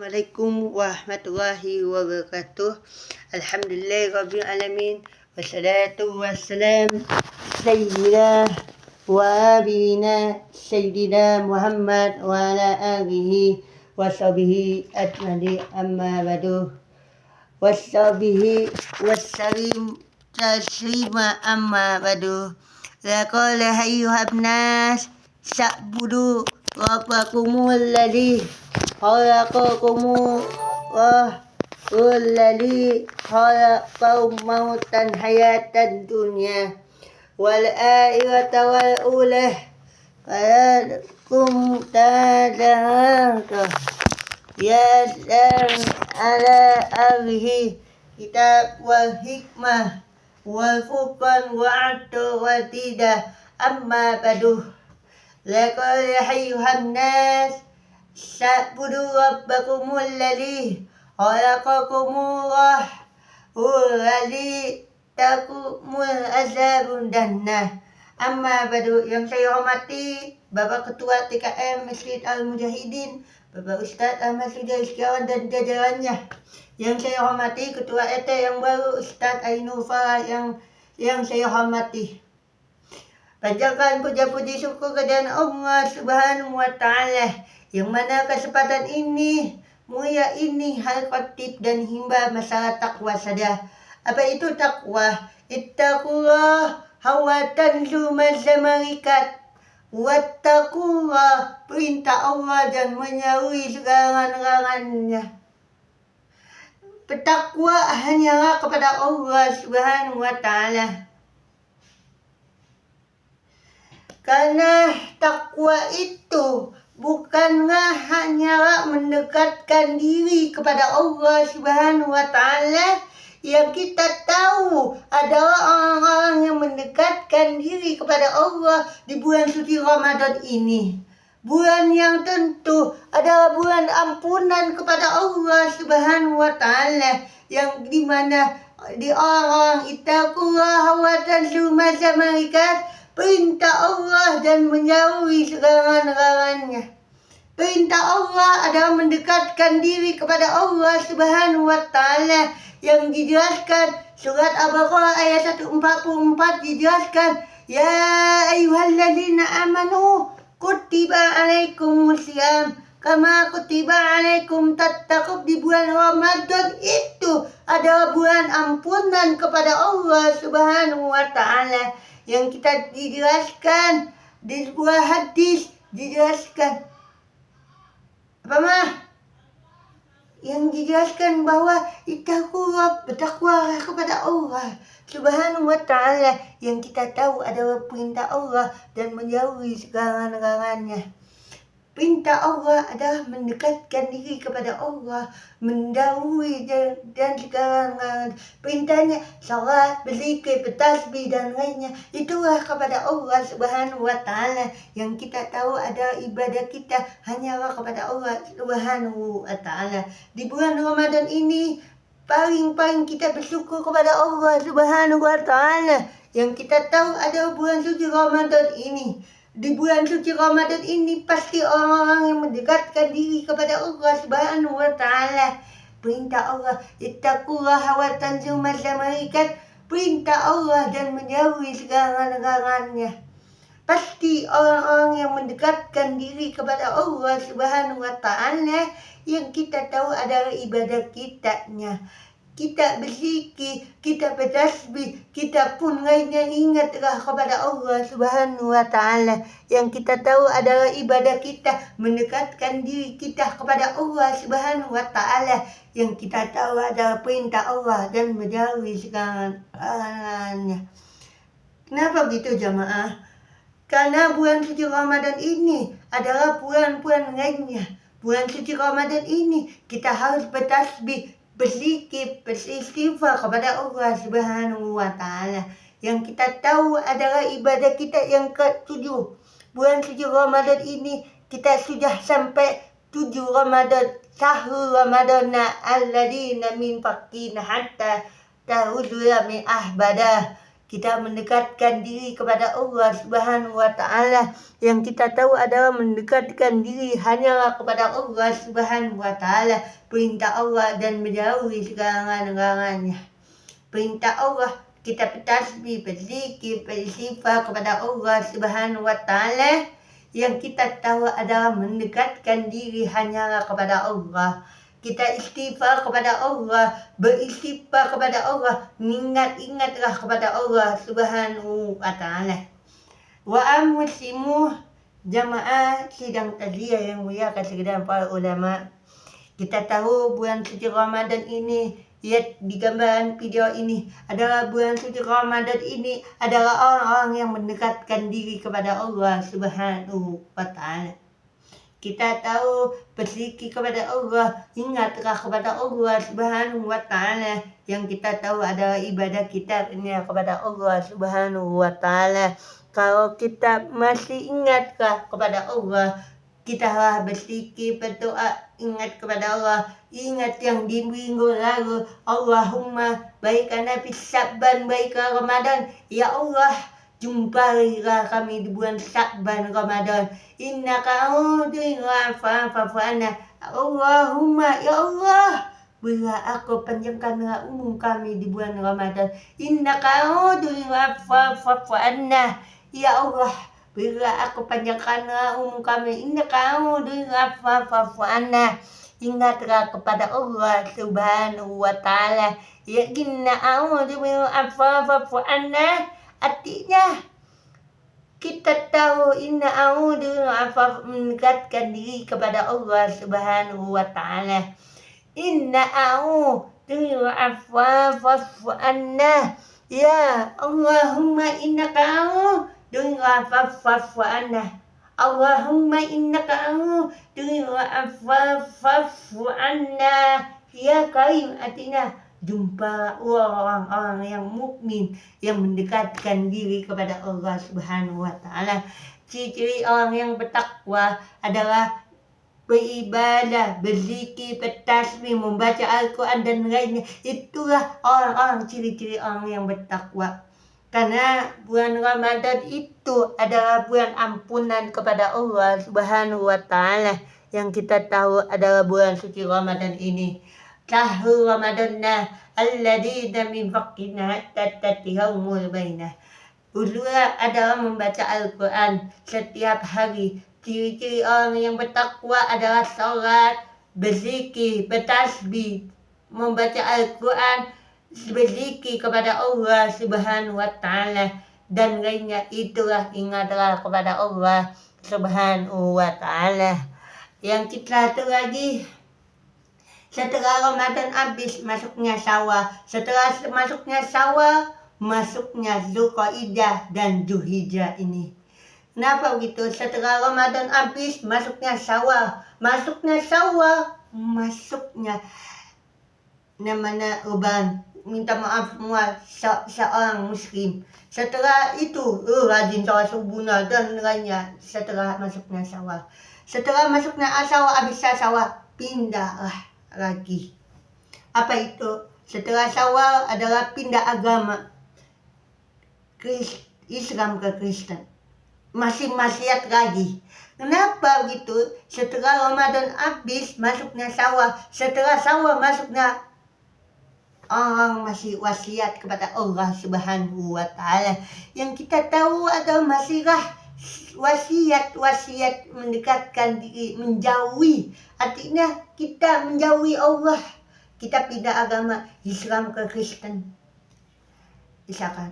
Assalamualaikum warahmatullahi wabarakatuh. Alhamdulillah rabbil alamin. Wassalatu wassalam sayyidina wa abina sayyidina Muhammad wa ala alihi wa sahbihi ajma'in, amma ba'du. Wassabihi wassalim taslima, amma ba'du. Laqala ayyuhan nas sa'budu rabbakumul ladzi khalaqakum والذي خلق موتا حياة الدنيا والآخرة والأولى فلكم تدارك يا سلام على أهله كتاب والحكمة والفرقان والعدل والتدى أما بعد لقد أيها الناس sa'budu rabbakumul ladzi khalaqakumul ladzi takumul azabun dannah. Amma ba'du. Yang saya hormati Bapak Ketua TKM Masjid Al-Mujahidin, Bapak Ustaz Ahmad Sujai Setiawan dan jajarannya. Yang saya hormati Ketua RT yang baru Ustaz Ainul Farah yang saya hormati. Panjatkan puja-puji syukur kepada Allah Subhanahu wa Ta'ala, yang mana kesempatan ini, mulia ini, hal khatib dan himba masalah takwa saja. Apa itu takwa? Ittaqullah hawatan lumazamarikat. Wattaqullah, perintah Allah dan menjauhi segala larangannya. Bertakwa hanyalah kepada Allah Subhanahu wa Ta'ala. Karena takwa itu bukanlah hanyalah mendekatkan diri kepada Allah Subhanahu wa Ta'ala. Yang kita tahu adalah orang-orang yang mendekatkan diri kepada Allah di bulan suci Ramadan ini. Bulan yang tentu adalah bulan ampunan kepada Allah Subhanahu wa Ta'ala, yang dimana di orang-orang ittaqullah wa tanzuma zamarikat, perintah Allah dan menjauhi segala larangannya. Perintah Allah adalah mendekatkan diri kepada Allah Subhanahu wa Ta'ala, yang dijelaskan surat Al-Baqarah ayat 144, dijelaskan ya ayyuhalladzina amanu kutiba alaikumusiyam kama kutiba alaikum tattaqub. Di bulan Ramadan itu adalah bulan ampunan kepada Allah Subhanahu wa Ta'ala, yang kita dijelaskan di sebuah hadis, dijelaskan apa mah? Yang dijelaskan bahwa ittaqullah, bertakwalah kepada Allah Subhanahu wa Ta'ala, yang kita tahu adalah perintah Allah dan menjauhi segala larangannya. Perintah Allah adalah mendekatkan diri kepada Allah, menjauhi dan segala larangan. Perintahnya salat, berzikir, bertasbih dan lainnya. Itulah kepada Allah Subhanahu wa Ta'ala, yang kita tahu adalah ibadah kita hanyalah kepada Allah Subhanahu wa Ta'ala. Di bulan Ramadan ini paling kita bersyukur kepada Allah Subhanahu wa Ta'ala, yang kita tahu adalah bulan suci Ramadan ini. Di bulan suci Ramadan ini pasti orang-orang yang mendekatkan diri kepada Allah Subhanahu wa Ta'ala. Perintah Allah ittaqullaha wa tanzuma zamarikat, perintah Allah dan menjauhi segala larangannya. Pasti orang-orang yang mendekatkan diri kepada Allah Subhanahu wa Ta'ala, yang kita tahu adalah ibadah kitanya. Kita berzikir, kita bertasbih, kita pun lainnya ingatlah kepada Allah Subhanahu wa Ta'ala, yang kita tahu adalah ibadah kita, mendekatkan diri kita kepada Allah Subhanahu wa Ta'ala, yang kita tahu adalah perintah Allah dan menjauhi segalanya. Kenapa begitu jamaah? Karena bulan suci Ramadan ini adalah bulan-bulan lainnya. Bulan suci Ramadan ini kita harus bertasbih, berzikir, beristighfar kepada Allah Subhanahu wa Ta'ala, yang kita tahu adalah ibadah kita yang ke-7. Bulan suci Ramadan ini kita sudah sampai 7 Ramadan, sahur Ramadana alladzina min faqina hatta tahudula min ahbadah. kita mendekatkan diri kepada Allah Subhanahu wa Ta'ala. Yang kita tahu adalah mendekatkan diri hanyalah kepada Allah Subhanahu wa Ta'ala, perintah Allah dan menjauhi segala larangannya. Perintah Allah kita bertasbih, berzikir, beristighfar kepada Allah Subhanahu wa Ta'ala. Yang kita tahu adalah mendekatkan diri hanyalah kepada Allah. Kita istighfar kepada Allah, beristighfar kepada Allah, ingatlah kepada Allah Subhanahu wa Ta'ala. Wa muslimu jamaah sidang takziah yang mulia sekalian para ulama. Kita tahu bulan suci Ramadan ini, lihat di gambaran video ini, adalah bulan suci Ramadan ini adalah orang-orang yang mendekatkan diri kepada Allah Subhanahu wa Ta'ala. Kita tahu berzikir kepada Allah, ingatlah kepada Allah Subhanahu wa Ta'ala. Yang kita tahu adalah ibadah kita kepada Allah Subhanahu wa Ta'ala. Kalau kita masih ingatkah kepada Allah, kita harus berzikir, berdoa, ingat kepada Allah. Ingat yang di minggu lalu, Allahumma baikana fi Sya'ban, baiklah Ramadan. Ya Allah, jumpailah kami di bulan Sya'ban Ramadan. Innaka a'udzuka fa'fa'ana. Allahumma, ya Allah, bila aku panjangkanlah umur kami di bulan Ramadan. Innaka a'udzuka fa'fa'ana. Ya Allah, bila aku panjangkanlah umur kami. Innaka a'udzuka fa'fa'ana. Ingatlah kepada Allah Subhanahu wa Ta'ala. Ya inna a'udzuka fa'fa'ana. Artinya kita tahu inna a'udzuka mendekatkan diri kepada Allah Subhanahu wa Ta'ala. Inna a'udzuka fa'fa'ana. Ya Allahumma innaka a'udzuka fa'fa'ana. Allahumma innaka a'udzuka fa'fa'ana. Ya Karim, artinya jumpa orang-orang yang mukmin yang mendekatkan diri kepada Allah Subhanahu wa Ta'ala. Ciri-ciri orang yang bertakwa adalah beribadah, berzikir, bertasbih, membaca Al-Quran dan lainnya. Itulah orang-orang ciri-ciri orang yang bertakwa. Karena bulan Ramadan itu adalah bulan ampunan kepada Allah Subhanahu wa Ta'ala. Yang kita tahu adalah bulan suci Ramadan ini. Syahrul Ramadana alladzi min faqina tatatihumul bainah. Usulah adalah membaca Al-Quran setiap hari. Ciri-ciri orang yang bertakwa adalah sholat, berzikir, bertasbih, membaca Al-Quran, berzikir kepada Allah Subhanahu wa Ta'ala dan lainnya. Itulah ingatlah kepada Allah Subhanahu wa Ta'ala. Yang kita satu lagi, setelah Ramadan habis masuknya Syawal. Setelah masuknya Syawal, masuknya Zulqa'dah dan Dzulhijjah ini. Kenapa begitu? Setelah Ramadan habis masuknya Syawal. Masuknya Syawal, masuknya namanya Lebaran. Minta maaf semua seorang muslim. Setelah itu rajin sholat subuh dan lainnya. Setelah masuknya Syawal. Setelah masuknya Syawal, habis Syawal, pindahlah lagi. Apa itu? Setelah Syawal adalah pindah agama Islam ke Kristen. Masih maksiat lagi. Kenapa begitu? Setelah Ramadan habis masuknya Syawal. Setelah Syawal masuknya orang masih wasiat kepada Allah Subhanahu wa Ta'ala. Yang kita tahu adalah masihlah wasiat mendekatkan diri, menjauhi. Artinya kita menjauhi Allah. Kita pindah agama Islam ke Kristen. Misalkan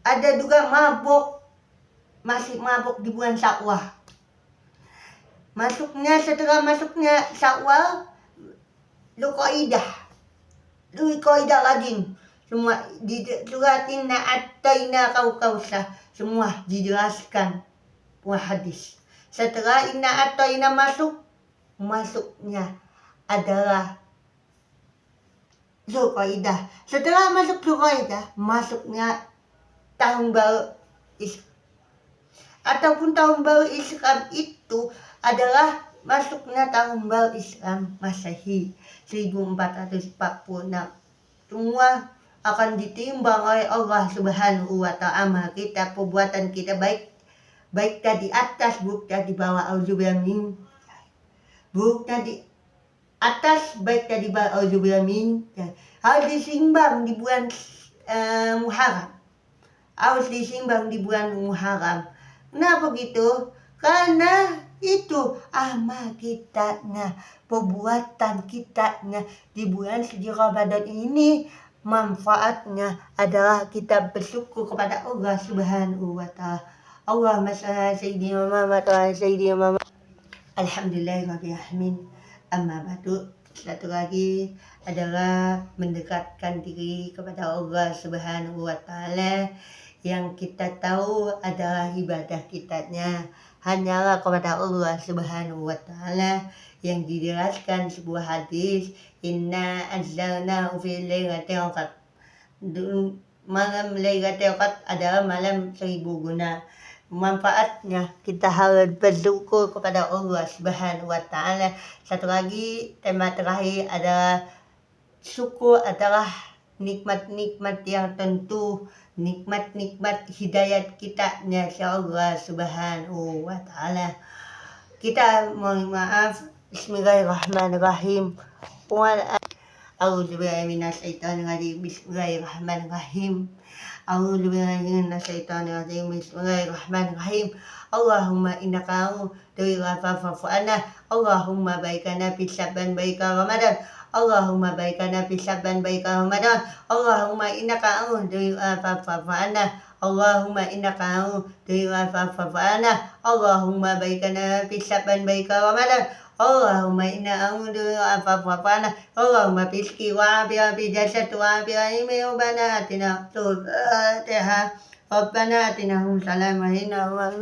ada juga mabuk, masih mabuk di bulan Syawal. Setelah masuknya Syawal, Dzulqa'dah lagi. Semua di surat Inna A'taina Kautsar semua dijelaskan buah hadis. Setelah Inna A'taina masuknya adalah Dzulqa'dah. Setelah masuk Dzulqa'dah, masuknya tahun baru Islam. Ataupun tahun baru Islam itu adalah masuknya tahun baru Islam Masehi 1446. Semua akan ditimbang oleh Allah Subhanahu wa ta'ala. Kita perbuatan kita baik tadi atas, buruk tadi bawah. Auzubillah min. Buruk tadi atas, baik tadi bawah. Auzubillah min. Harus disimbang di bulan Muharram. Harus disimbang di bulan Muharram. Kenapa gitu? Karena itu amal kita, perbuatan kita di bulan suci Ramadan ini, manfaatnya adalah kita bersyukur kepada Allah Subhanahu wa ta'ala. Allahumma shalli ala sayyidina Muhammad wa ala sayyidina Muhammad. Alhamdulillahirabbil alamin. Amma ba'du. Satu lagi adalah mendekatkan diri kepada Allah Subhanahu wa ta'ala, yang kita tahu adalah ibadah kitanya hanyalah kepada Allah Subhanahu wa ta'ala, yang dijelaskan sebuah hadis, inna anzalnahu fi lailatul qadar. Malam Lailatul Qadar adalah malam 1000 guna. Manfaatnya kita harus bersyukur kepada Allah Subhanahu wa ta'ala. Satu lagi, tema terakhir adalah syukur adalah nikmat-nikmat yang tentu, nikmat-nikmat hidayat kita ya Allah Subhanahu wa ta'ala. Kita mohon maaf. Bismillahirrahmanirrahim. A'udzubillahi minasyaitonirrajim. Bismillahirrahmanirrahim. A'udzubillahi minasyaitonirrajim. Bismillahirrahmanirrahim. Allahumma innaka tuhibbul afwa fa'fu anna. Allahumma baikana fi Sya'ban baika Ramadan. Allahumma baikana fi Sya'ban baika Ramadan. Allahumma innaka tuhibbul afwa fa'fu anna. Allahumma innaka tuhibbul afwa fa'fu anna. Allahumma baikana fi Sya'ban baika Ramadan. Allahumma inna a'udzu bika min fitnah. Allahumma fiski wa afiya fi jasad wa afiya ilmi Rabbana atina Rabbana atina salamahina wa